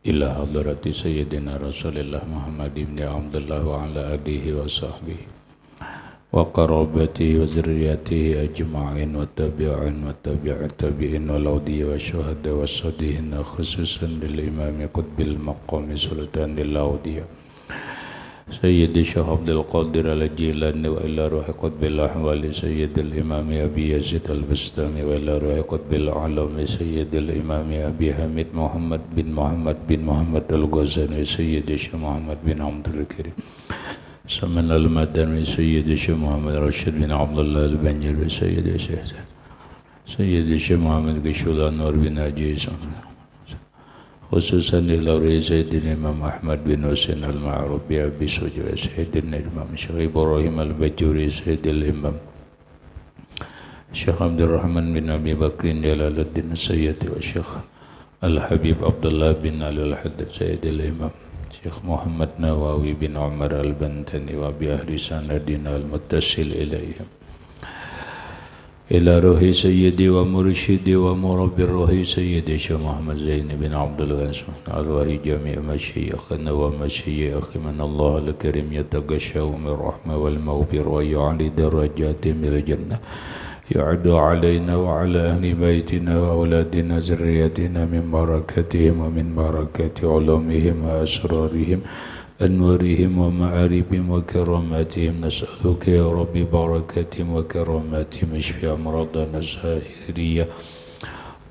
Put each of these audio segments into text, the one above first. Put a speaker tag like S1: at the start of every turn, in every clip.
S1: ila hadrati sayyidina Rasulillah Muhammad ibn Abdullah wa ala alihi wa sahbihi wa qarabatihi wa zurriyatihi ajma'in wa tabi'in wa tabi'at tabi'in wal awliya wa syuhada wa sadihin khususan lil imami qutbil maqami sultanil awliya Sayyidi Syekh Abdul Qadir Al-Jilani wa ila ruhi qutbil ahwali Sayyidil Imami Abi Yazid Al-Bustami wa ila ruhi qutbil alami Sayyidil Imami Abi Hamid Muhammad bin Muhammad Al-Ghazani Sayyidi Syekh Muhammad bin Abdul Karim Saman Al-Madani Sayyidi Syekh Muhammad Rashid bin Abdullah Al-Banjari Sayyidi Syekh Muhammad Gishul Anwar bin Haji khususan ilauri Sayyidina Imam Ahmad bin Husain Al-Ma'ruf bi Abi Sujra Sayyidina Imam Syekh Ibrahim Al-Bajuri Sayyidil Imam Syekh Abdul Rahman bin Abi Bakrin Jalaluddin Sayyidi wa Syekh Al-Habib Abdullah bin Ali Al-Haddad Sayyidil Imam Syekh Muhammad Nawawi bin Umar Al-Bantani wa bi ahli sanadina al-muttasil ilaihim ila ruhi sayyidi wa mursyidi wa murabbir ruhi sayyidi Syekh Muhammad Zaini bin Abdul Ghani arwahi jami' masyayikhna wa masyayikh man Allah al-karim yatagashaw min rahmah wal maghfir wa yu'ali darajatihim bil jannah yu'adu alayna wa ala ahli baitina wa auladina zurriyatina min barakatihim wa min barakati ulumihim wa asrarihim أنوارهم ومعارفهم وكراماتهم نسألك يا رب بركاتهم وكراماتهم اشفي أمراضنا الظاهرية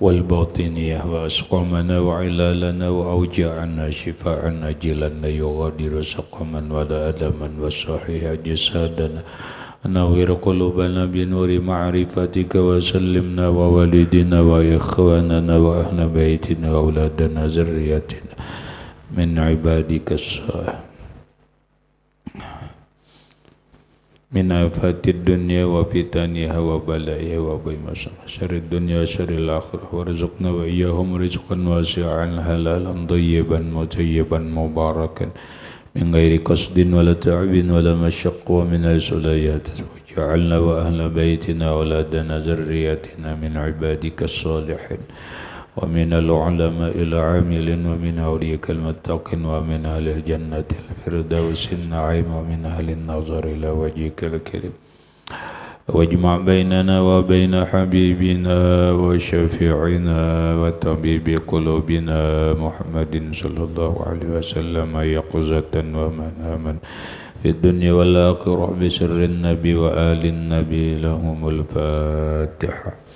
S1: والباطنية وأسقامنا وعلالنا وأوجاعنا شفاء عاجلا لا يغادر سقما ولا ألما وصحيح جسادنا نوّر قلوبنا بنور معرفتك وسلمنا ووالدنا وإخواننا وأهل بيتنا وأولادنا ذريتنا من عبادك الصالحين من آفات الدنيا وفتنها وبلائها وبمصائب شر الدنيا وشر الآخرة وارزقنا وإياهم رزقا واسعا حلالا طيبا مطيبا مباركا من غير قصد ولا تعب ولا مشق ومن حيث لا يحتسب واجعلنا وأهل بيتنا أولادنا ذريتنا من عبادك الصالحين ومن العلماء العامل ومن أولياء المتقين ومن أهل الجنة الفردوس النعيم ومن أهل النظر إلى وجهك الكريم واجمع بيننا وبين حبيبنا وشفيعنا وطبيب قلوبنا محمد صلى الله عليه وسلم يقظة ومناما في الدنيا والآخرة بسر النبي وآل النبي لهم الفاتحة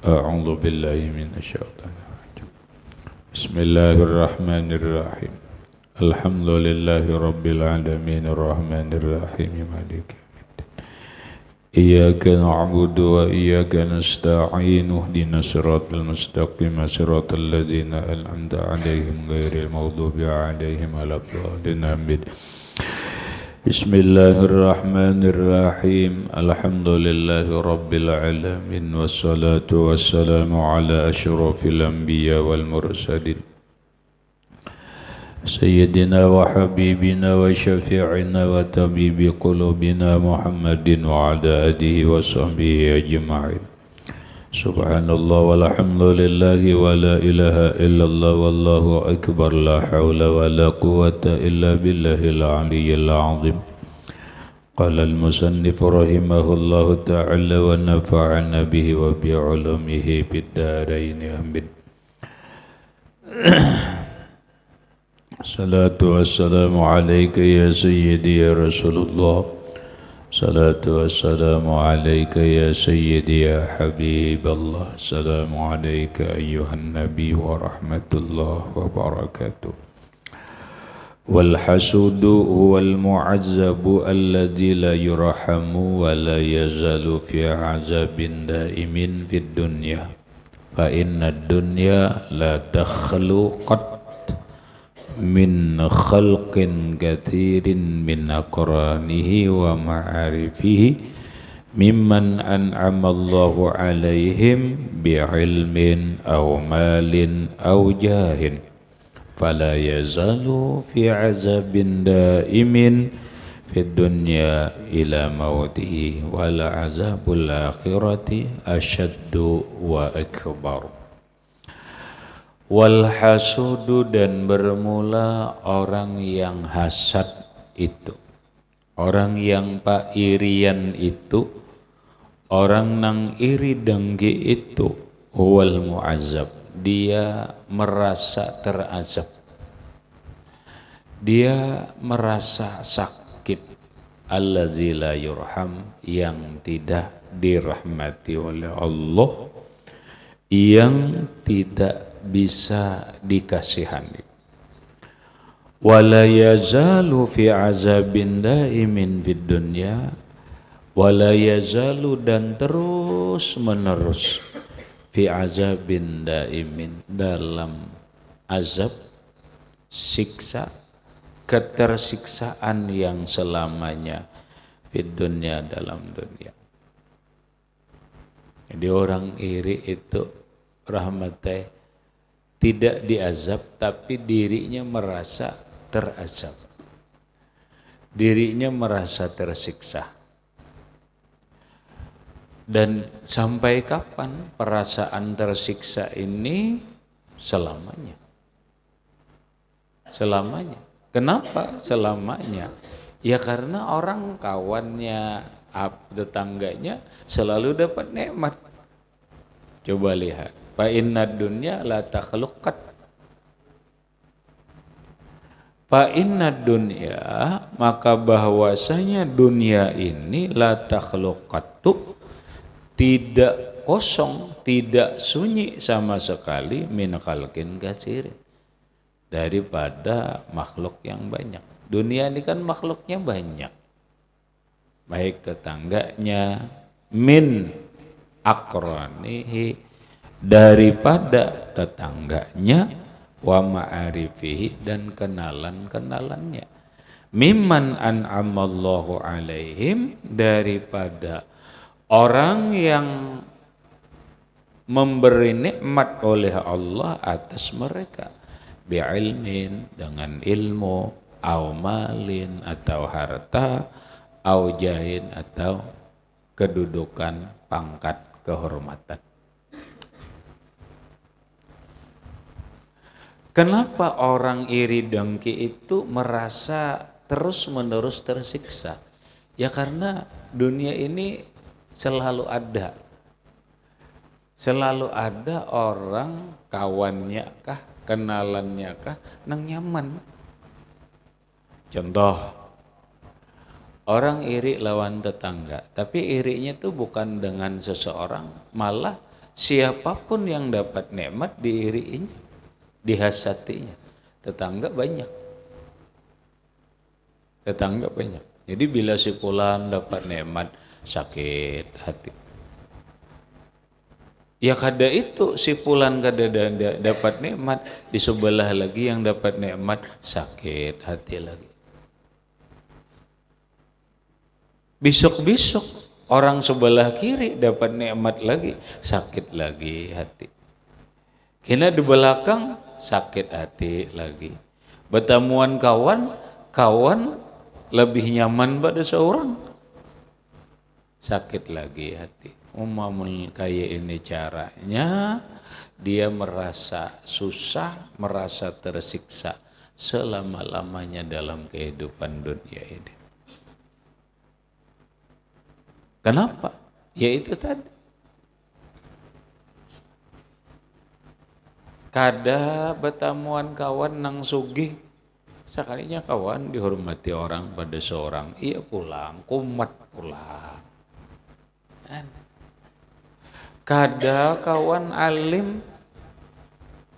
S1: أعوذ بالله من الشيطان الرجيم بسم الله الرحمن الرحيم الحمد لله رب العالمين الرحمن الرحيم مالك يوم الدين إياك نعبد وإياك نستعين اهدنا الصراط المستقيم صراط الذين أنعمت عليهم غير المغضوب عليهم ولا الضالين آمين بسم الله الرحمن الرحيم الحمد لله رب العالمين والصلاة والسلام على أشرف الأنبياء والمرسلين سيدنا وحبيبنا وشفيعنا وطبيب قلوبنا محمد وعلى آله وصحبه أجمعين سبحان الله والحمد لله ولا إله إلا الله والله أكبر لا حول ولا قوة إلا بالله العلي العظيم قال المصنف رحمه الله تعالى ونفعنا به وبعلومه في الدارين آمين الصلاة والسلام عليك يا سيدي يا رسول الله صلاة والسلام عليك يا سيدي يا حبيب الله السلام عليك أيها النبي ورحمة الله وبركاته والحسود هو المعذب الذي لا يرحم ولا يزال في عذاب دائم في الدنيا فإن الدنيا لا تخلو قط من خلق كثير من أقرانه ومعارفه ممن أنعم الله عليهم بعلم أو مال أو جاه فلا يزال في عذاب دائم في الدنيا إلى موته ولعذاب الآخرة أشد وأكبر Wal hasudu, dan bermula orang yang hasad itu, orang yang irian itu, orang nang iri dengki itu, wal mu'azzab, dia merasa terazab, dia merasa sakit, alladzi la yurham, yang tidak dirahmati oleh Allah, yang tidak bisa dikasihani. Wala yazalu fi azabin daimin fid dunya, wala yazalu, dan terus menerus, fi azabin daimin, dalam azab, siksa, ketersiksaan yang selamanya, fid dunya, dalam dunia. Jadi orang iri itu rahmatnya tidak diazab, tapi dirinya merasa terazab, dirinya merasa tersiksa. Dan sampai kapan perasaan tersiksa ini? Selamanya. Selamanya. Kenapa selamanya? Ya karena orang kawannya, tetangganya selalu dapat nikmat. Coba lihat, fa inna dunya la takhluqat. Fa inna dunya, maka bahwasanya dunia ini, la takhluqatu, tidak kosong, tidak sunyi sama sekali, min khalqin katsirin, daripada makhluk yang banyak. Dunia ini kan makhluknya banyak, baik tetangganya, min akronihi, daripada tetangganya, wa ma'arifihi, dan kenalan-kenalannya, mimman an'amallahu alaihim, daripada orang yang memberi nikmat oleh Allah atas mereka, bi'ilmin, dengan ilmu, au malin, atau harta, au jahin, atau kedudukan, pangkat, kehormatan. Kenapa orang iri dengki itu merasa terus-menerus tersiksa? Ya karena dunia ini selalu ada. Selalu ada orang, kawannya kah, kenalannya kah, nang nyaman. Contoh, orang iri lawan tetangga, tapi irinya tuh bukan dengan seseorang, malah siapapun yang dapat nikmat diirinya, dihasatinya. Tetangga banyak. Tetangga banyak. Jadi bila si fulan dapat nikmat, sakit hati. Ya kada itu, si fulan kada dapat nikmat, di sebelah lagi yang dapat nikmat, sakit hati lagi. Besok-besok orang sebelah kiri dapat nikmat lagi, sakit lagi hati. Kena di belakang sakit hati lagi. Bertemuan kawan, kawan lebih nyaman pada seorang, sakit lagi hati. Umamun kayak ini caranya, dia merasa susah, merasa tersiksa selama-lamanya dalam kehidupan dunia ini. Kenapa? Ya itu tadi. Kada bertemuan kawan nang sugih, sekalinya kawan dihormati orang pada seorang, iya pulang, kumat pulang. Kada kawan alim,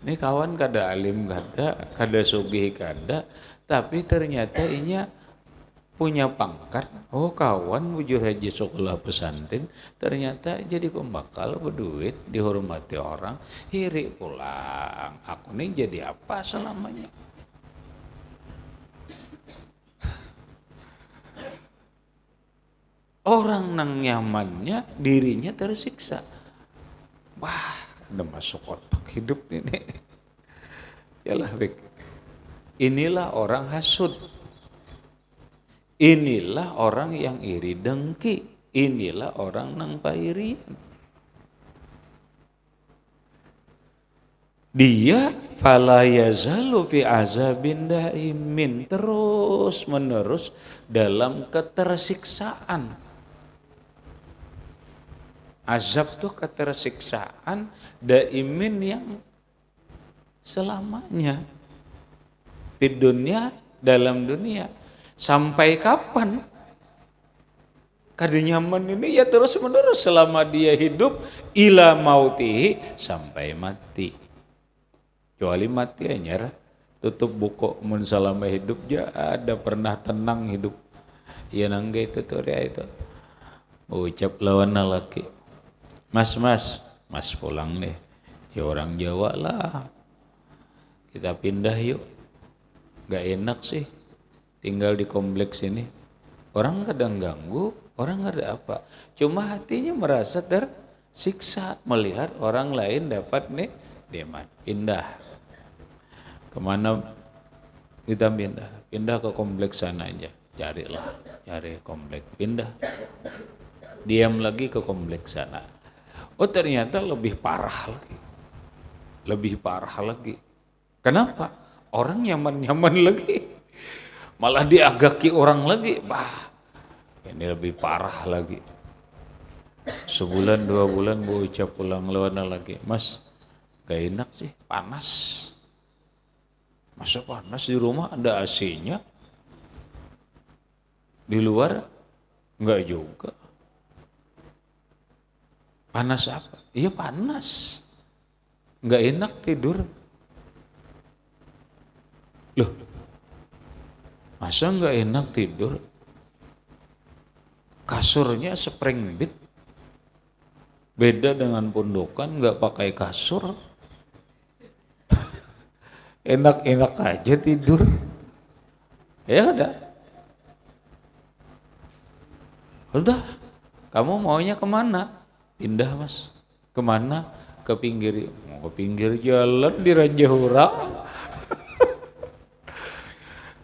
S1: ini kawan kada alim kada sugih kada, tapi ternyata inya punya pangkat. Oh kawan bujur haji sekolah pesantren, ternyata jadi pembakal berduit, dihormati orang, iri pulang. Aku nih jadi apa selamanya? Orang nang nyamannya, dirinya tersiksa. Wah, udah masuk otak hidup ini. Yalah, inilah orang hasud. Inilah orang yang iri dengki. Inilah orang nang pairian. Dia fala yazalu fi azabin daimin, terus menerus dalam ketersiksaan. Azab tuh ketersiksaan daimin yang selamanya di dunia, dalam dunia. Sampai kapan? Kadu nyaman ini ya terus menerus selama dia hidup, ila mautihi, sampai mati. Kecuali mati anyar tutup buku mun selama hidup ja ada pernah tenang hidup. Ya nangga itu tuh dia itu. Ucap lawan laki. Mas pulang deh. Ya orang Jawa lah. Kita pindah yuk. Gak enak sih tinggal di kompleks ini. Orang kadang ganggu, orang gak ada apa. Cuma hatinya merasa tersiksa melihat orang lain dapat nih nikmat. Pindah. Kemana kita pindah? Pindah ke kompleks sana aja. Cari kompleks. Pindah. Diam lagi ke kompleks sana. Oh ternyata lebih parah lagi. Lebih parah lagi. Kenapa? Orang nyaman-nyaman lagi. Malah diagaki orang lagi. Bah, ini lebih parah lagi. Sebulan 2 bulan bocah pulang lawan lagi. Mas, gak enak sih, panas. Masa panas di rumah ada AC-nya? Di luar enggak juga. Panas apa? Iya panas. Enggak enak tidur. Loh, masa enggak enak tidur? Kasurnya spring bed. Beda dengan pondokan, enggak pakai kasur. Enak-enak aja tidur. Ya udah. Kamu maunya kemana? Pindah mas. Kemana? Ke pinggir. Mau ke pinggir jalan di Ranjahura.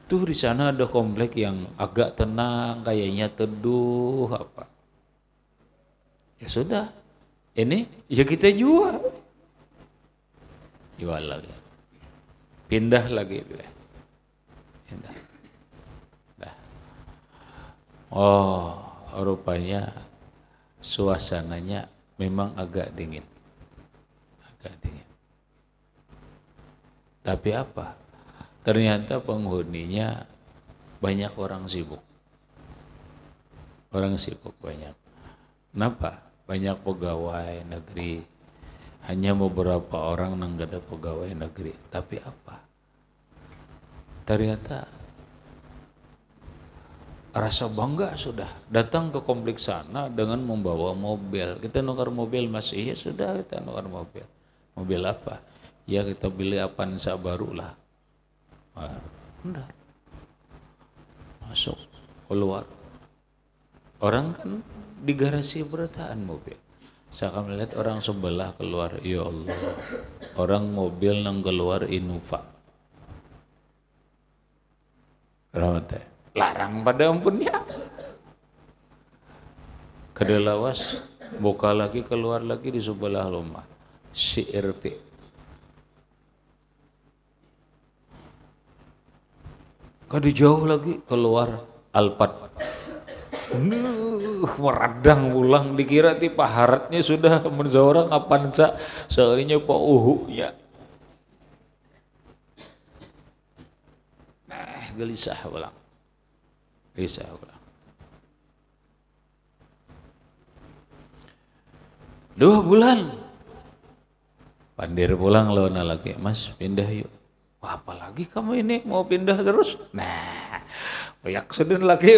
S1: Tuh di sana ada komplek yang agak tenang, kayaknya teduh apa. Ya sudah. Ini ya kita jual. Jual lagi. Pindah lagi. Pindah. Dah. Oh, rupanya suasananya memang agak dingin. Agak dingin. Tapi apa? Ternyata penghuninya banyak orang sibuk. Orang sibuk banyak. Kenapa? Banyak pegawai negeri. Hanya beberapa orang yang gak ada pegawai negeri. Tapi apa? Ternyata rasa bangga sudah datang ke kompleks sana dengan membawa mobil. Kita nukar mobil mas, iya sudah kita nukar mobil. Mobil apa? Ya kita beli Avanza baru lah. Udah. Masuk, keluar. Orang kan di garasi berataan mobil. Saya akan melihat orang sebelah keluar, ya Allah. Orang mobil yang keluar Innova. Rahmatnya. Larang pada ampunnya. Kedelawas buka lagi keluar lagi di sebelah rumah si RP. Kadi jauh lagi keluar Alphard. Meradang pulang dikira ti paharatnya sudah menzaurang Avanza seurinya Pak Uhu ya. Nah, gelisah pulang. Gelisah pulang. 2 bulan. Pandir pulang lawan lagi, Mas pindah yuk. Wah, apalagi kamu ini mau pindah terus? Nah, banyak sedih lagi.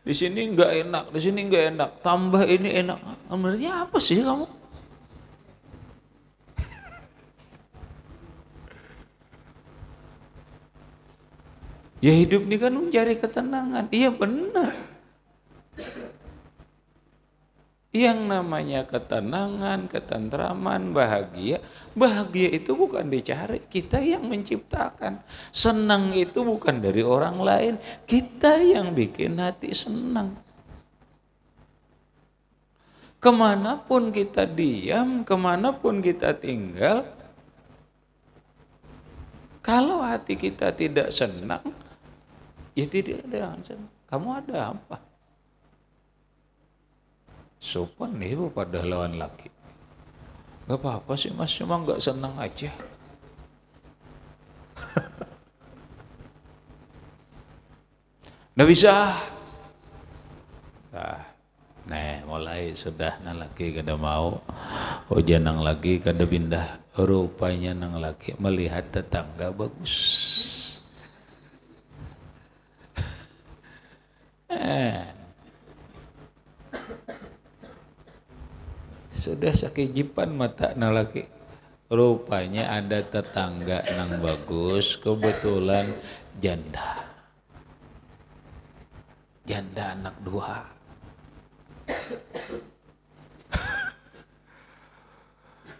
S1: Di sini enggak enak, di sini enggak enak. Tambah ini enak. Sebenarnya apa sih kamu? Ya hidup ini kan mencari ketenangan. Iya benar. Yang namanya ketenangan, ketentraman, bahagia. Bahagia itu bukan dicari, kita yang menciptakan. Senang itu bukan dari orang lain, kita yang bikin hati senang. Kemanapun kita diam, kemanapun kita tinggal, kalau hati kita tidak senang, ya tidak ada yang senang. Kamu ada apa? Sopan ibu pada lawan laki. Gak apa-apa sih mas, cuma gak senang aja. Nggak bisa. Nah, mulai sudah nang laki kada mau. Hujan nang laki kada pindah. Rupanya nang laki melihat tetangga bagus. Sudah sakijipan mata nang laki. Rupanya ada tetangga nang bagus, kebetulan janda. Janda anak 2.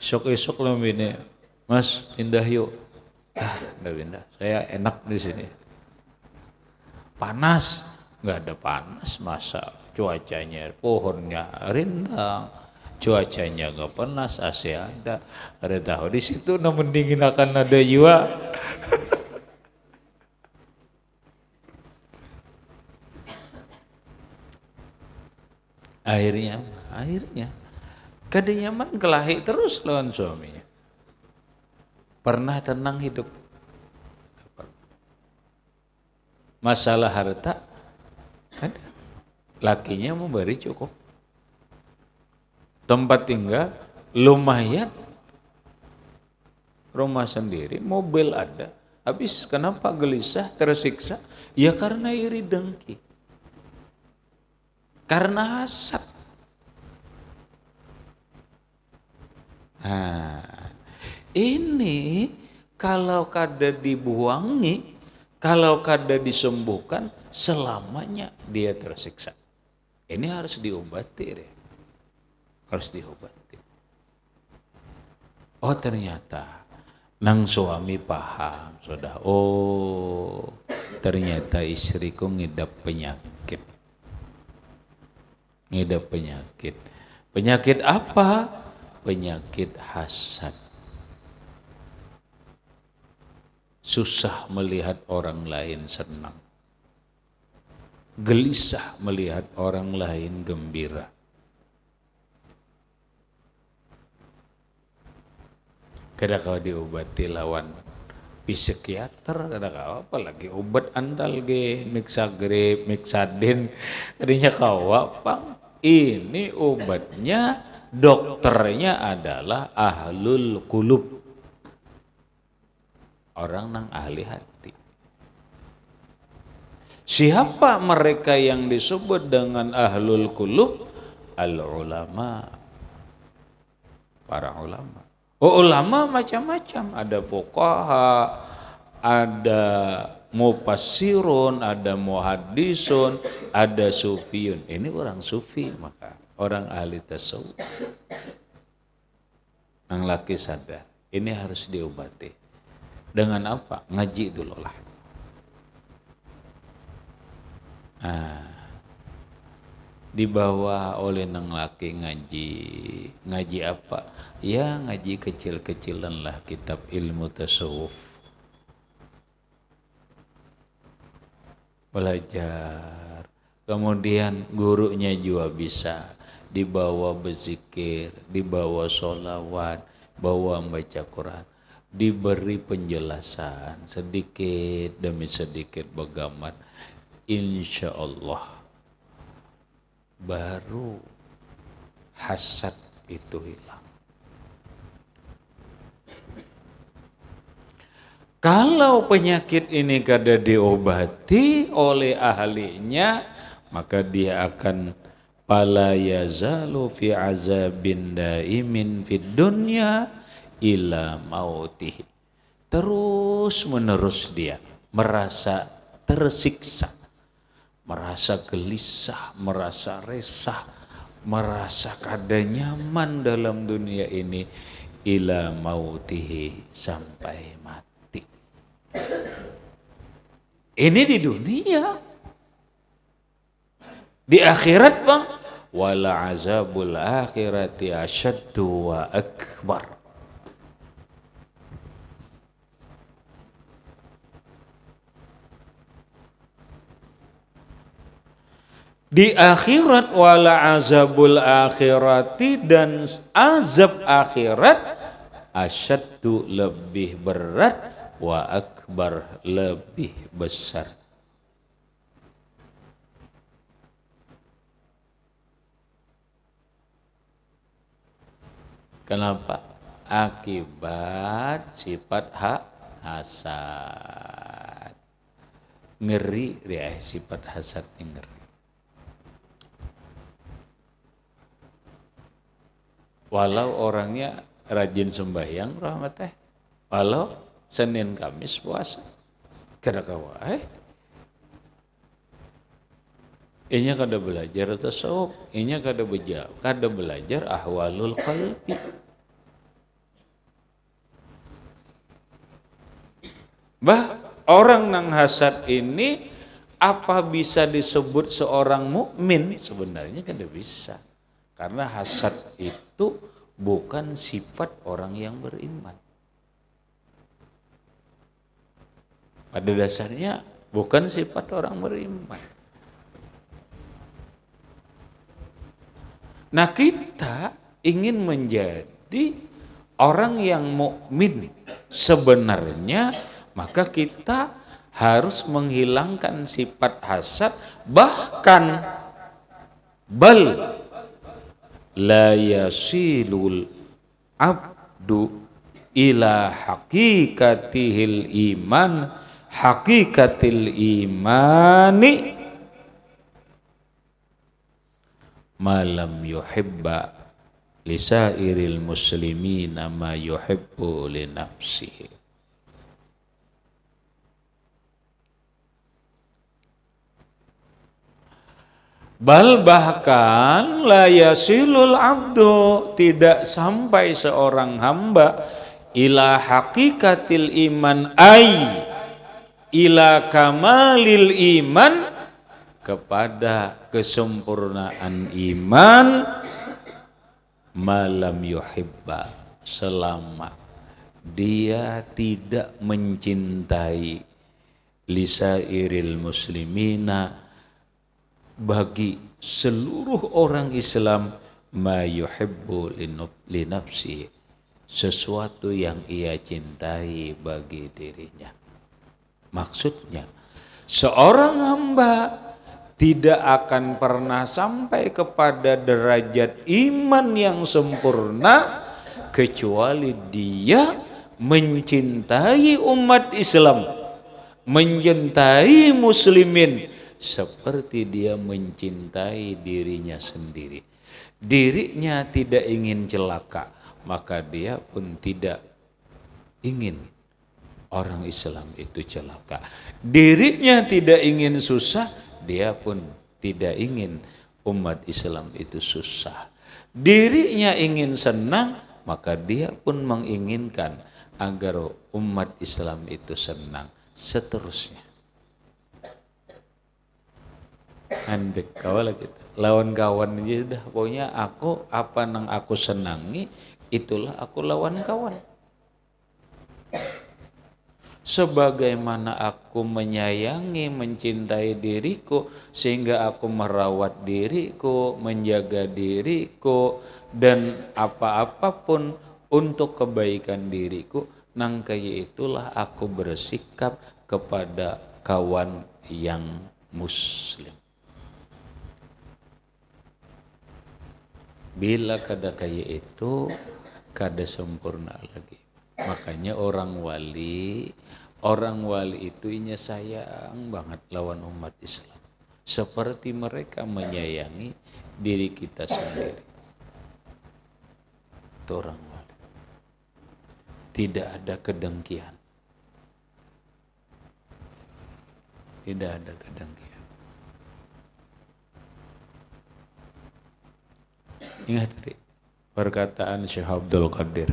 S1: Esok-esok lah ini, mas pindah yuk. Udah pindah. Saya enak di sini. Panas, nggak ada panas masa cuacanya, pohonnya rindang, cuacanya nggak panas, AC ada tahu di situ, namun dingin akan ada juga. Akhirnya kada nyaman kelahi terus lawan suaminya. Pernah tenang hidup. Masalah harta kada. Lakinya memberi cukup. Tempat tinggal lumayan. Rumah sendiri, mobil ada. Habis kenapa gelisah, tersiksa? Ya karena iri dengki. Karena hasad. Ini kalau kada dibuangi, kalau kada disembuhkan, selamanya dia tersiksa. Ini harus diobati deh. Harus diobati. Oh ternyata nang suami paham sudah. Oh ternyata istriku ngidap penyakit. Ngidap penyakit. Penyakit apa? Penyakit hasad. Susah melihat orang lain senang. Gelisah melihat orang lain gembira. Kada kau diobati lawan psikiater, kada kau apalagi obat antal ge, mixagrip, mixadin, kadinya kau apa? Ini obatnya, dokternya adalah ahlul qulub. Orang nang ahli hati. Siapa mereka yang disebut dengan ahlul qulub? Al-ulama. Para ulama. Oh, ulama macam-macam. Ada fuqaha, ada mufassirun, ada muhaddisun, ada sufiyun. Ini orang sufi, maka orang ahli tasawuf. Yang laki sadar, ini harus diobati. Dengan apa? Ngaji dulu lah. Dibawa oleh nang laki ngaji apa? Ya ngaji kecil-kecilan lah, kitab ilmu tasawuf. Belajar. Kemudian gurunya juga bisa dibawa berzikir, dibawa sholawat, bawa baca Quran, diberi penjelasan sedikit demi sedikit bagaimana, insya Allah baru hasad itu hilang. Kalau penyakit ini kada diobati oleh ahlinya, maka dia akan fala yazalu fi azabin daimin fid dunya ila mautih. Terus menerus dia merasa tersiksa, merasa gelisah, merasa resah, merasa kada nyaman dalam dunia ini ila mautihi, sampai mati. Ini di dunia. Di akhirat bang, wala azabul akhirati asyaddu wa akbar. Di akhirat wala azabul akhirati, dan azab akhirat asyaddu lebih berat, wa akbar lebih besar. Kenapa? Akibat sifat hasad. Ngeri dia sifat hasad ngeri. Walau orangnya rajin sembahyang rahmat teh, walau Senin Kamis puasa, kada kawai. Inya kada belajar tasawuf, inya kada belajar ahwalul qalbi. Orang nang hasad ini apa bisa disebut seorang mukmin? Sebenarnya kada bisa. Karena hasad itu bukan sifat orang yang beriman. Pada dasarnya bukan sifat orang beriman. Nah, kita ingin menjadi orang yang mukmin sebenarnya, maka kita harus menghilangkan sifat hasad, bahkan la yasilul abdu ila hakikatihil iman, hakikatil imani malam yuhibba lisairil muslimina ma yuhibbu li nafsihi. Bahkan la yasilul abdu, tidak sampai seorang hamba ila hakikatil iman, ila kamalil iman, kepada kesempurnaan iman, malam yuhibba, selama dia tidak mencintai lisairil muslimina, bagi seluruh orang Islam, ma yuhibbu li nafsi, sesuatu yang ia cintai bagi dirinya. Maksudnya, seorang hamba tidak akan pernah sampai kepada derajat iman yang sempurna kecuali dia mencintai umat Islam, mencintai muslimin seperti dia mencintai dirinya sendiri. Dirinya tidak ingin celaka, maka dia pun tidak ingin orang Islam itu celaka. Dirinya tidak ingin susah, dia pun tidak ingin umat Islam itu susah. Dirinya ingin senang, maka dia pun menginginkan agar umat Islam itu senang. Seterusnya. Andek kawala kita. Lawan kawan aja sudah. Pokoknya aku apa nang aku senangi, itulah aku lawan kawan. Sebagaimana aku menyayangi, mencintai diriku, sehingga aku merawat diriku, menjaga diriku, dan apa-apapun untuk kebaikan diriku, nang kaya itulah aku bersikap kepada kawan yang muslim. Bila kada kaya itu, kada sempurna lagi. Makanya orang wali itu inya sayang banget lawan umat Islam. Seperti mereka menyayangi diri kita sendiri. Itu orang wali. Tidak ada kedengkian. Tidak ada kedengkian. Ingat tadi perkataan Syekh Abdul Qadir.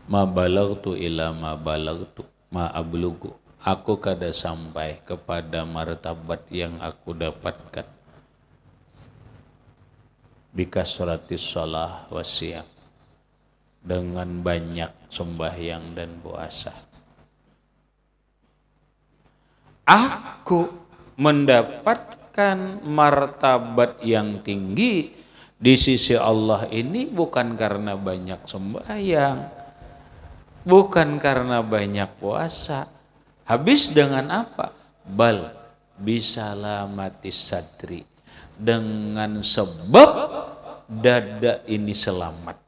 S1: Ma balagtu ila ma balagtu ma ablugu aku kada sampai kepada martabat yang aku dapatkan bikasratis shalah wasiyam, dengan banyak sembahyang dan puasa. Aku mendapatkan martabat yang tinggi di sisi Allah ini bukan karena banyak sembahyang, bukan karena banyak puasa. Habis dengan apa? Bal bisalamatis sadri, dengan sebab dada ini selamat.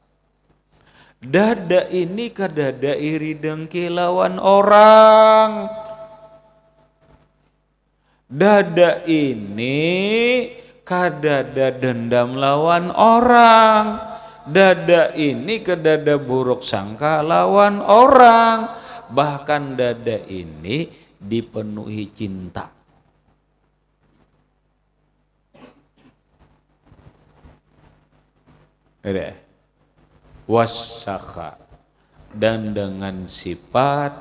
S1: Dada ini kadada iri dengki lawan orang. Dada ini kadada dendam lawan orang. Dada ini kadada buruk sangka lawan orang. Bahkan dada ini dipenuhi cinta. Wasakha, dan dengan sifat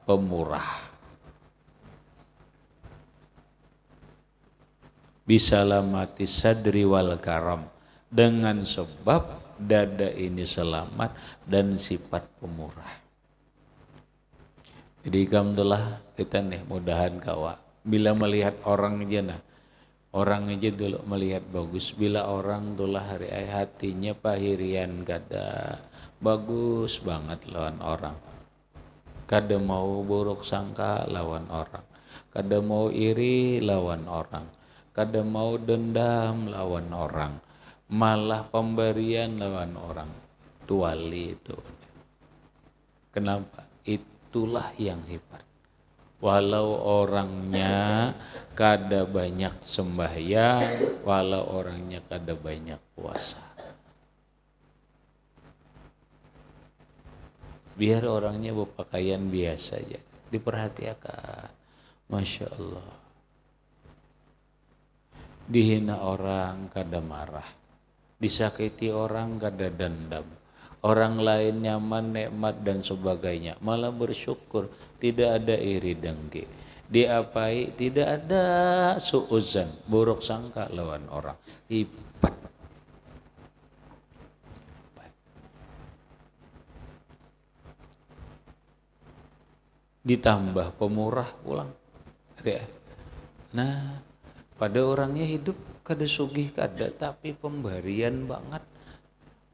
S1: pemurah. Bisalamati sadri wal karam, dengan sebab dada ini selamat dan sifat pemurah. Jadi alhamdulillah kita nih mudahan kawa bila melihat orang aja nah, orang aja dulu melihat bagus, bila orang tulah hari hatinya pahirian kada bagus banget lawan orang, kada mau buruk sangka lawan orang, kada mau iri lawan orang, kada mau dendam lawan orang, malah pemberian lawan orang. Itu wali itu. Kenapa? Itulah yang hebat. Walau orangnya kada banyak sembahyang, walau orangnya kada banyak puasa, biar orangnya berpakaian biasa aja, diperhatikan, Masya Allah. Dihina orang kada marah, disakiti orang kada dendam, orang lain nyaman, nikmat dan sebagainya malah bersyukur, tidak ada iri dengki, diapai tidak ada suuzan, buruk sangka lawan orang. Hebat. Ditambah pemurah pulang. Nah, pada orangnya hidup kada sugih kada, tapi pemberian banget.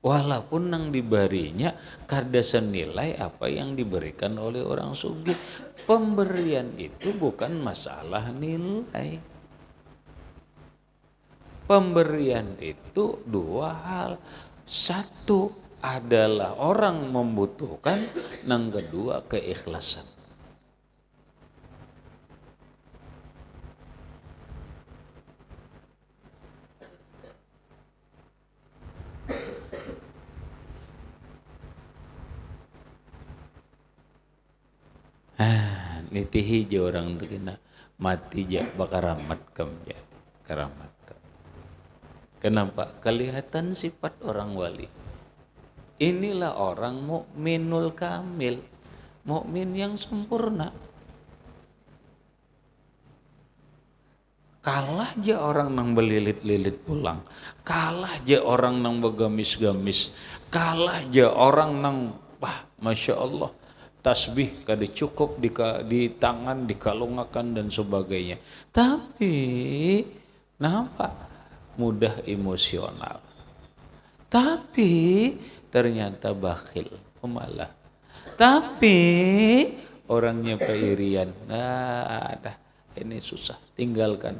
S1: Walaupun nang dibarinya kada senilai apa yang diberikan oleh orang sugih. Pemberian itu bukan masalah nilai. Pemberian itu dua hal. Satu adalah orang membutuhkan, nang kedua keikhlasan. Nitihi je orang tu kena mati je bakaramat kam je karamat. Kenapa? Kelihatan sifat orang wali. Inilah orang mukminul kamil, mukmin yang sempurna. Kalah je orang nang belilit-lilit pulang, kalah je orang nang begamis-gamis, kalah je orang nang Masya Allah, tasbih kada cukup di tangan dikalungakan dan sebagainya. Tapi nampak mudah emosional. Tapi ternyata bakhil, pemalah. Tapi orangnya peirian. Nah, dah ini susah, tinggalkan.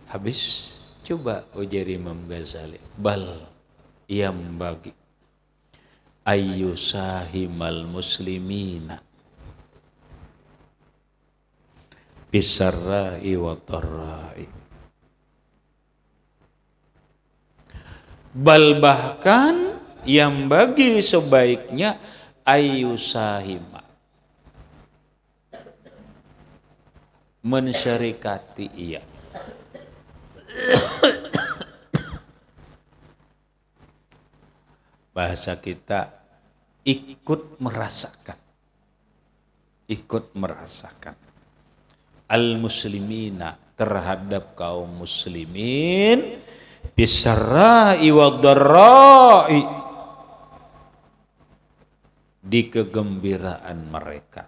S1: Habis coba ujar Imam Ghazali, bal yang bagi ayyusahimal muslimina bisarra'i wa tarra'i. Bal bahkan yang bagi sebaiknya ayyusahima, mensyarikati ia Bahasa kita ikut merasakan. Ikut merasakan. Al-muslimina terhadap kaum muslimin bisarra'i wadharra'i, di kegembiraan mereka,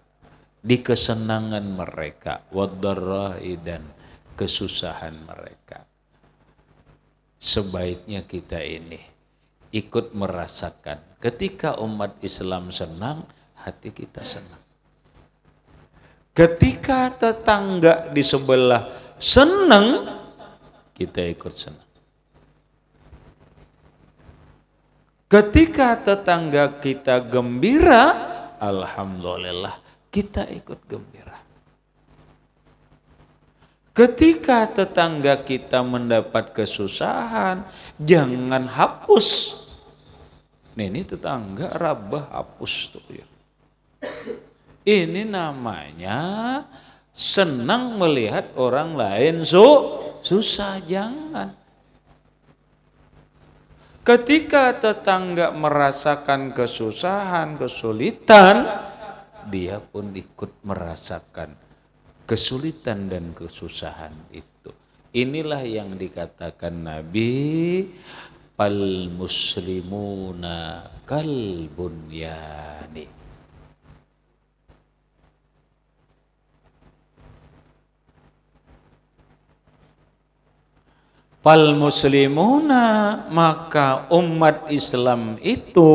S1: di kesenangan mereka, wadharra'i dan kesusahan mereka. Sebaiknya kita ini ikut merasakan. Ketika umat Islam senang, hati kita senang. Ketika tetangga di sebelah senang, kita ikut senang. Ketika tetangga kita gembira, alhamdulillah kita ikut gembira. Ketika tetangga kita mendapat kesusahan, jangan hapus. Ini tetangga rabah hapus tuh ya. Ini namanya senang melihat orang lain susah, jangan. Ketika tetangga merasakan kesusahan, kesulitan, dia pun ikut merasakan kesulitan dan kesusahan itu. Inilah yang dikatakan Nabi, pal muslimuna kal bunyani. Pal muslimuna, maka umat Islam itu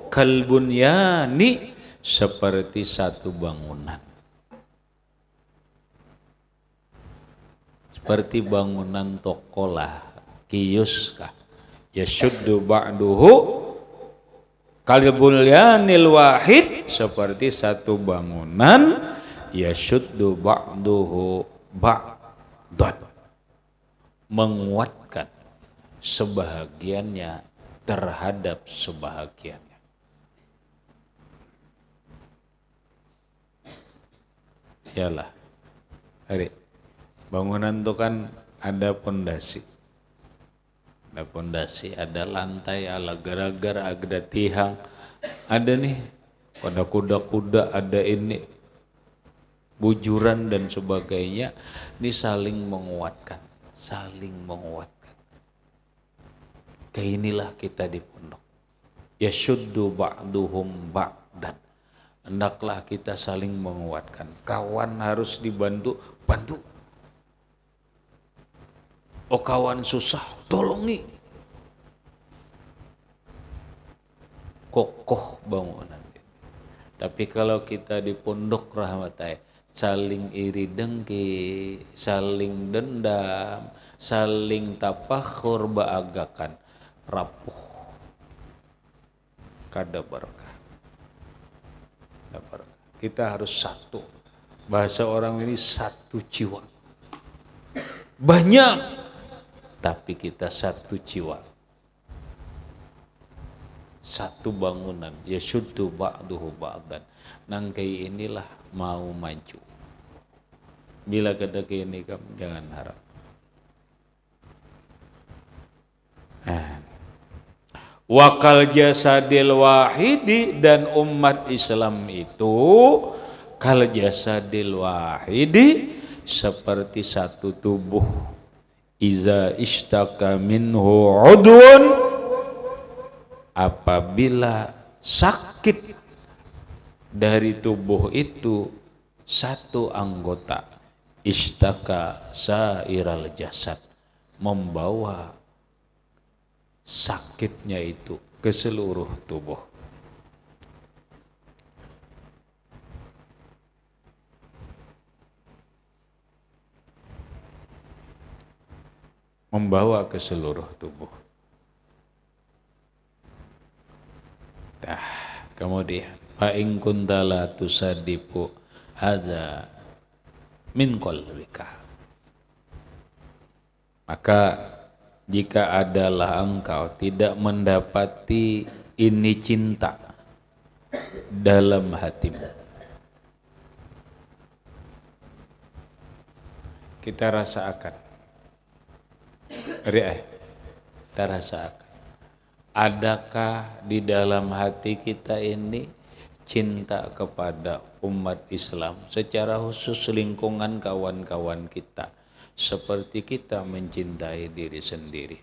S1: kal bunyani, seperti satu bangunan. Seperti bangunan toko lah, kios kah. Yashuddu ba'duhu kal bunyanil wahid, seperti satu bangunan. Yashuddu ba'duhu ba'dan, menguatkan sebahagiannya terhadap sebahagiannya. Yalah, hari bangunan itu kan ada pondasi. Ada pondasi, ada lantai, ada geragar, ada tiang, ada nih pada kuda-kuda, ada ini bujuran dan sebagainya. Ini saling menguatkan, saling menguatkan. Kayak inilah kita di pondok. Yashuddu ba'duhum ba'dan. Hendaklah kita saling menguatkan. Kawan harus dibantu, bantu. Oh kawan susah, tolongi. Kokoh bangunan. Tapi kalau kita di pondok rahmatai, saling iri dengki, saling dendam, saling tapakhur baagakan, rapuh. Kada berkah. Kita harus satu. Bahasa orang ini satu jiwa. Banyak, tapi kita satu jiwa. Satu bangunan. Yashuddu ba'duhu ba'dan. Nangkai inilah mau maju. Bila kada ini kamu jangan harap. Wakal jasadil wahidi, dan umat Islam itu kal jasadil wahidi, seperti satu tubuh. Iza ishtaka minhu udwun, apabila sakit dari tubuh itu satu anggota, ishtaka sairal jasad, membawa sakitnya itu ke seluruh tubuh. Membawa ke seluruh tubuh. Kemudian fa in kunta la tusaddiqu hadza min qalbika, maka jika adalah engkau tidak mendapati ini cinta dalam hatimu, kita rasakan, kita rasakan Adakah di dalam hati kita ini cinta kepada umat Islam, secara khusus lingkungan kawan-kawan kita, seperti kita mencintai diri sendiri?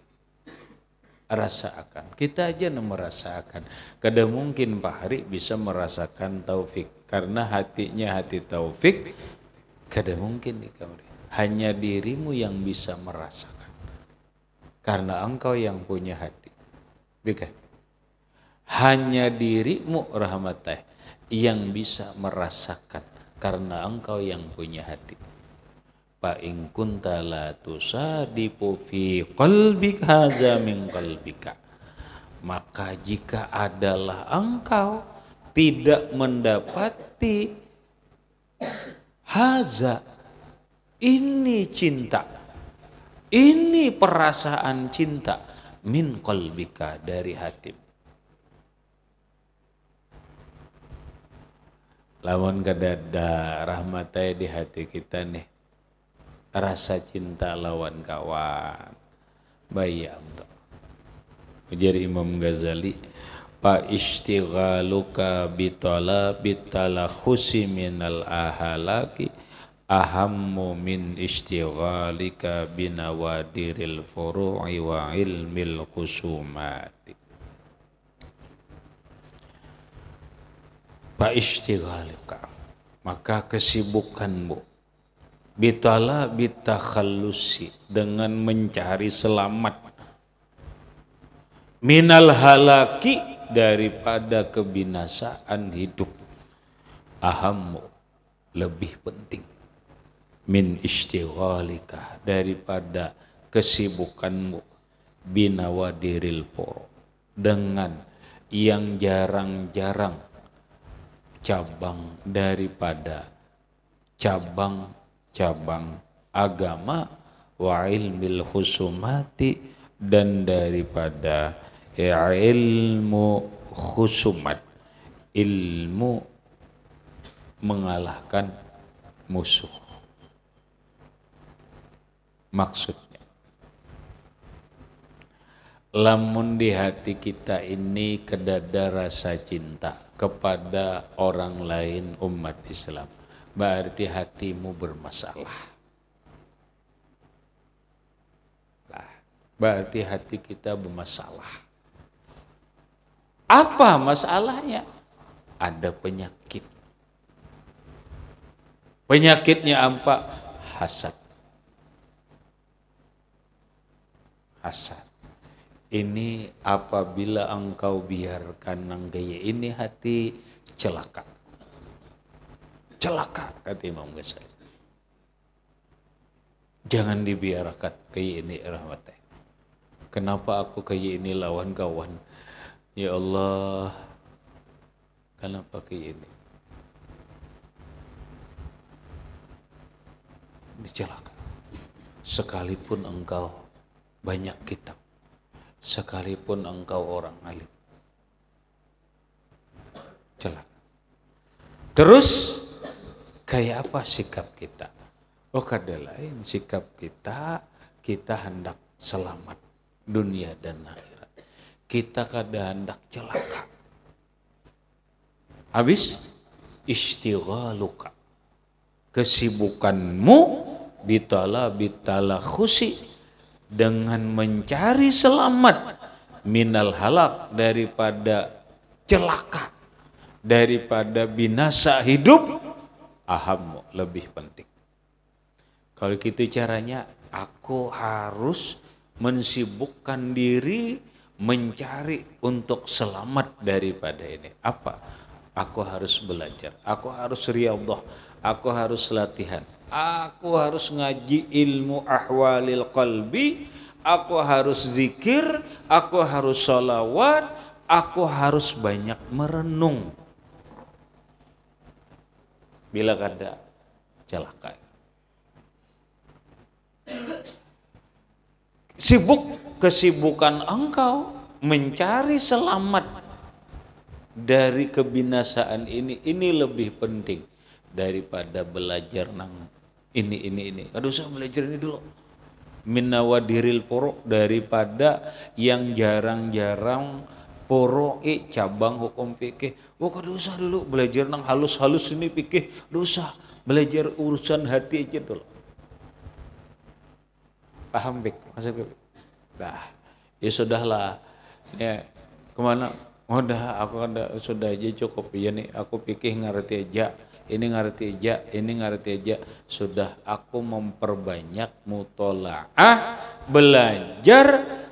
S1: Rasakan, kita aja merasakan. Kada mungkin Pak Hari bisa merasakan taufik, karena hatinya hati taufik. Kada mungkin nih kamri. Hanya dirimu yang bisa merasakan, karena engkau yang punya hati. Bukan? Hanya dirimu rahmatah yang bisa merasakan, karena engkau yang punya hati. Fa in kunta la tusadifu fi qalbika hadza min qalbika, maka jika adalah engkau tidak mendapati haza, ini cinta, ini perasaan cinta, min qalbika, dari hatimu. Lawan kadada rahmatai di hati kita nih, rasa cinta lawan kawan bayam tuh. Ujar Imam Ghazali, fa istighaluka bitala bitalakhusi minal ahalaki ahammu min istighalika binawadiril furu'i wa ilmil khusumati. Fa istighaluka, maka kesibukanmu, bitala bitakhallusi, dengan mencari selamat, minal halaki, daripada kebinasaan hidup, ahammu, lebih penting, min istighalika, daripada kesibukanmu, binawadiril furu, dengan yang jarang-jarang cabang daripada cabang-cabang agama, wa ilmil khusumati, dan daripada ilmu khusumat, ilmu mengalahkan musuh. Maksudnya, lamun di hati kita ini kedada rasa cinta kepada orang lain umat Islam, berarti hatimu bermasalah. Berarti hati kita bermasalah. Apa masalahnya? Ada penyakit. Penyakitnya apa? Hasad. Hasad. Ini apabila engkau biarkan nang gaya ini, hati celaka. Celaka, kata Imam Ghazali. Jangan dibiarkan kayak ini rahmatnya. Kenapa aku kayak ini lawan kawan? Ya Allah, kenapa kayak ini? Dicelaka. Sekalipun engkau banyak kitab, sekalipun engkau orang alim, celaka. Terus kayak apa sikap kita? Oh, kada lain sikap kita, kita hendak selamat dunia dan akhirat. Kita kada hendak celaka. Habis istighaluka, kesibukanmu, bitala khusi, dengan mencari selamat, minal halak, daripada celaka, daripada binasa hidup, ahammu, lebih penting. Kalau gitu caranya, aku harus mensibukkan diri mencari untuk selamat daripada ini. Apa? Aku harus belajar, aku harus riyadhah, aku harus latihan, aku harus ngaji ilmu ahwalil qalbi, aku harus zikir, aku harus sholawat, aku harus banyak merenung. Bila kada, celaka. Kesibukan engkau mencari selamat dari kebinasaan ini lebih penting daripada belajar nang ini. Aduh, usah belajar ini dulu. min nawadiril poro, daripada yang jarang-jarang poro'i cabang hukum fikih. Wah kada usah dulu belajar nang halus-halus ini fikih, dosa. Belajar urusan hati aja dulu. Paham Bik? Maksudnya? Nah, ya sudahlah. Ya, kemana? Udah, aku sudah aja cukup ya nih. Aku pikir ngerti aja. Ini ngerti aja, ini ngerti aja. Sudah aku memperbanyak mutolaah, belajar,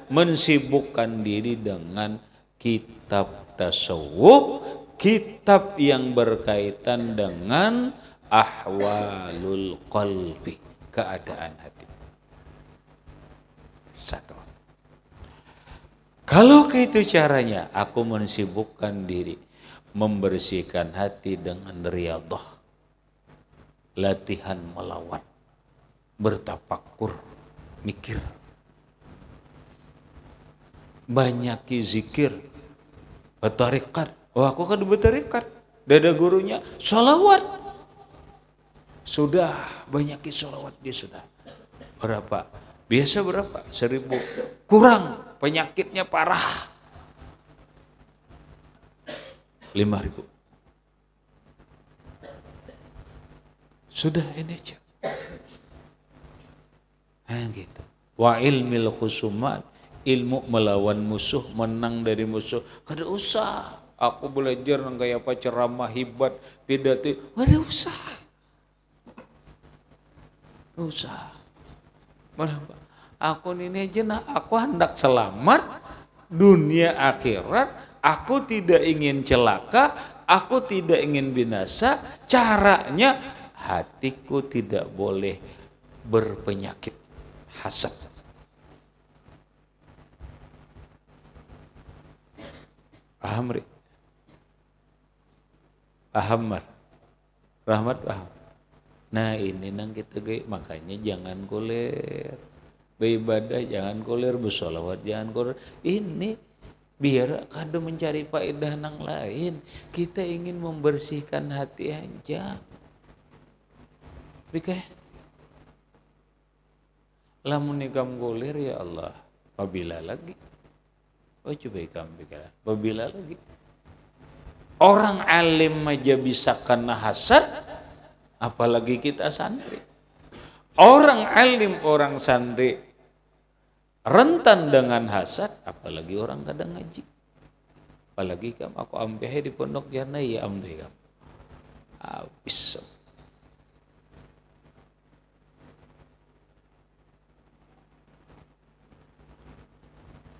S1: mensibukkan diri dengan kitab tasawuf, kitab yang berkaitan dengan ahwalul qalbi, keadaan hati. Satu. Kalau itu caranya, aku mensibukkan diri, membersihkan hati dengan riyadhah, latihan melawan, bertafakur, mikir, banyaki zikir, bertarikat. Oh aku kan bertarikat, dada gurunya sholawat. Sudah banyaki sholawat dia sudah. Berapa? Biasa berapa? 1000. Kurang, penyakitnya parah. 5000. Sudah ini aja. Nah gitu. Wa ilmil khusumat, ilmu melawan musuh, menang dari musuh. Kada usah. Aku belajar nang kayak apa ceramah hebat, pidato. Kada usah. Usah. Kenapa? Aku ini aja nah, aku hendak selamat dunia akhirat. Aku tidak ingin celaka, aku tidak ingin binasa. Caranya hatiku tidak boleh berpenyakit hasad. Paham, Ri? Paham, Mar? Rahmat paham? Nah ini nang kita gaya, makanya jangan koler. Beribadah jangan koler, bersolawat jangan koler. Ini biar kada mencari faedah nang lain. Kita ingin membersihkan hati aja. Bikah lamun ikam koler ya Allah, apabila lagi? Oh coba ikam bikah, apabila lagi? Orang alim aja bisa kena hasad, apalagi kita santri. Orang alim, orang santri rentan dengan hasad, apalagi orang kadang ngaji. Apalagi kamu aku ambil di pondok jana ya ambil kamu. Habis.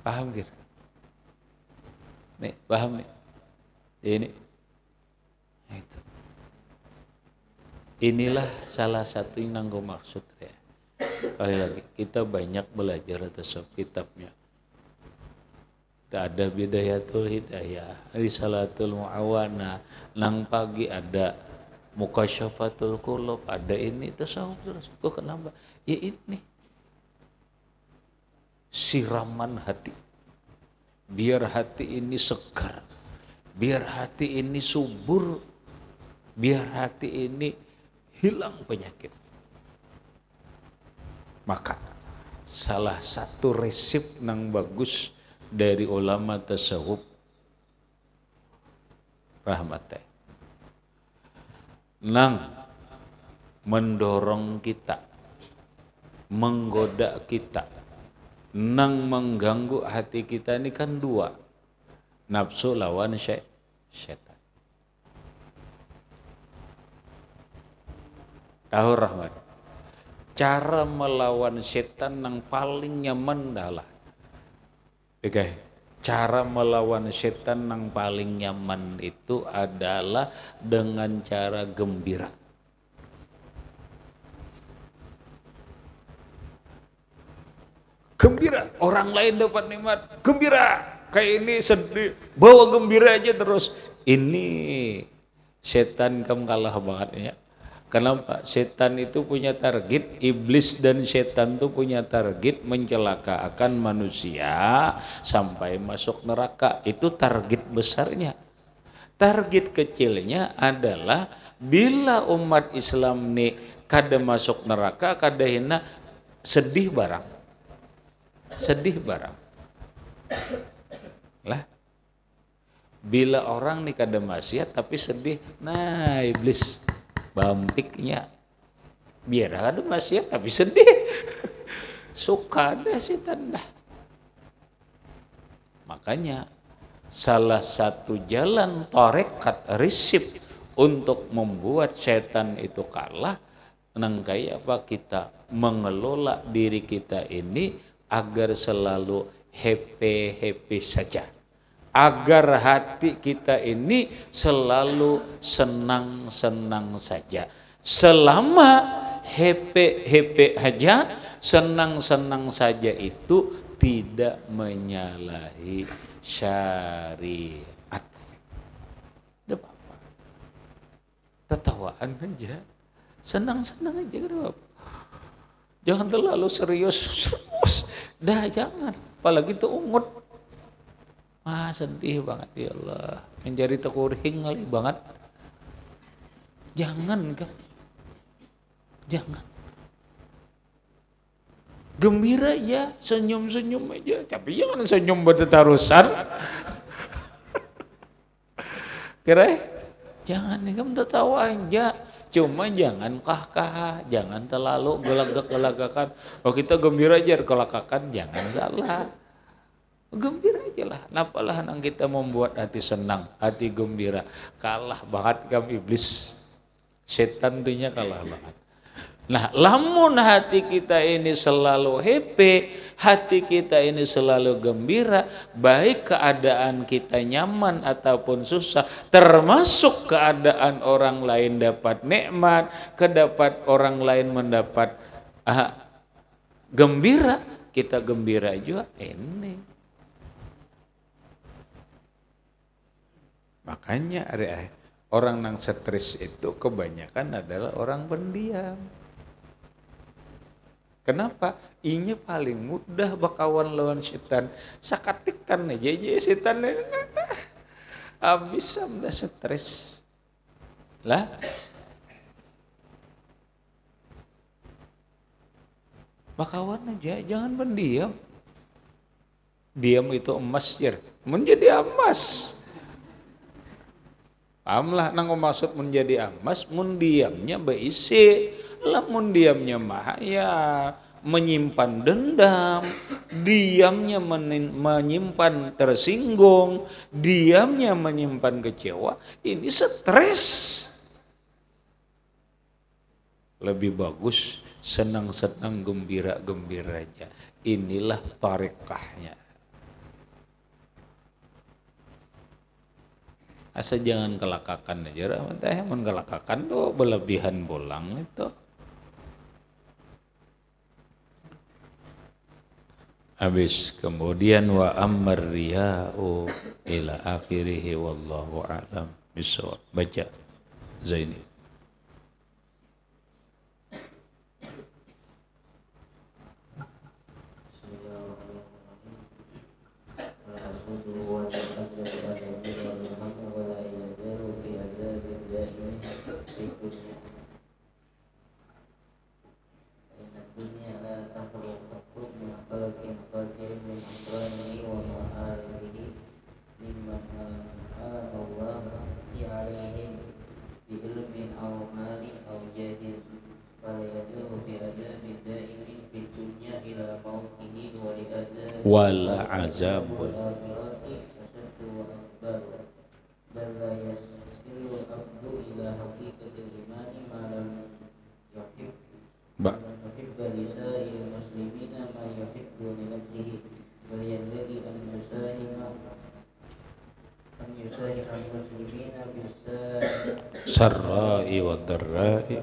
S1: Paham gitu? Nih, paham nih? Ini. Nah, itu. Inilah salah satu yang nanggo maksud ya. Kali lagi kita banyak belajar atas kitabnya. Ada Bidayatul Hidayah, Risalatul Mu'awana, nang pagi ada Mukasyafatul Qulub, ada ini tasawuf terus. Kok kenapa? Ya ini siraman hati. Biar hati ini segar, biar hati ini subur, biar hati ini hilang penyakit. Maka salah satu resep nang bagus dari ulama tasawuf rahmatnya nang mendorong kita, menggoda kita, nang mengganggu hati kita ini kan dua, nafsu lawan syaitan. Tahu rahmat? Cara melawan setan yang paling nyaman adalah cara melawan setan yang paling nyaman itu adalah dengan cara gembira. Gembira, orang lain dapat nikmat, gembira. Kayak ini sedih, bawa gembira aja terus. Ini setan kamu kalah banget ya. Kenapa? Setan itu punya target, iblis dan setan itu punya target mencelakakan manusia sampai masuk neraka. Itu target besarnya. Target kecilnya adalah bila umat Islam nih kada masuk neraka, kada hina sedih barang. sedih barang. Lah, bila orang nih kada maksiat tapi sedih, nah iblis bampiknya. Biar ada maksiat tapi sedih. Suka deh setan dah. Makanya salah satu jalan tarekat risip untuk membuat setan itu kalah, nangkai apa, kita mengelola diri kita ini agar selalu happy saja, agar hati kita ini selalu senang saja. Selama happy aja, senang saja, itu tidak menyalahi syariat. Tidak apa-apa, tertawaan aja, senang aja, kenapa? Jangan terlalu serius. Dah jangan, apalagi itu ungut. Sedih banget ya Allah, menjadi tekuring kali banget. Jangan kan, jangan. Gembira aja, senyum aja, tapi jangan senyum berterusan. Kira jangan, kamu tertawa aja. Cuma jangan kah, jangan terlalu gelagak-gelagakan. Kalau kita gembira aja, kelakakan jangan salah. Gembira aja lah. Napalah nang kita membuat hati senang, hati gembira. Kalah banget kamu iblis. Setan tuhnya kalah banget. Nah, lamun hati kita ini selalu happy, hati kita ini selalu gembira, baik keadaan kita nyaman ataupun susah, termasuk keadaan orang lain dapat nikmat, kedapat orang lain mendapat gembira, kita gembira juga ini. Makanya orang yang stres itu kebanyakan adalah orang pendiam. Kenapa? Inya paling mudah bakawan lawan setan. Sakatikan aja setan habis sampai stres. Lah, bakawan aja, jangan pendiam. Diam itu emas, jar. Menjadi emas. Pahamlah nang maksud menjadi emas, mun diamnya beisi. Lamun diamnya bahaya, menyimpan dendam, diamnya menyimpan tersinggung, diamnya menyimpan kecewa, ini stres. Lebih bagus senang gembira aja. Inilah tarekahnya. Asa jangan kelakakan aja, kelakakan tuh berlebihan bolang itu. Habis kemudian wa ammar riya'u ila akhirih wallahu a'lam bissawab. Baca Zaini. Wala azabun sarra'i wa dharra'i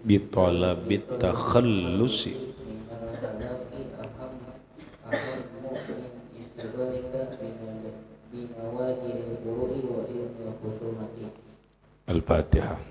S1: bitalabit takhallusi Al-Fatihah.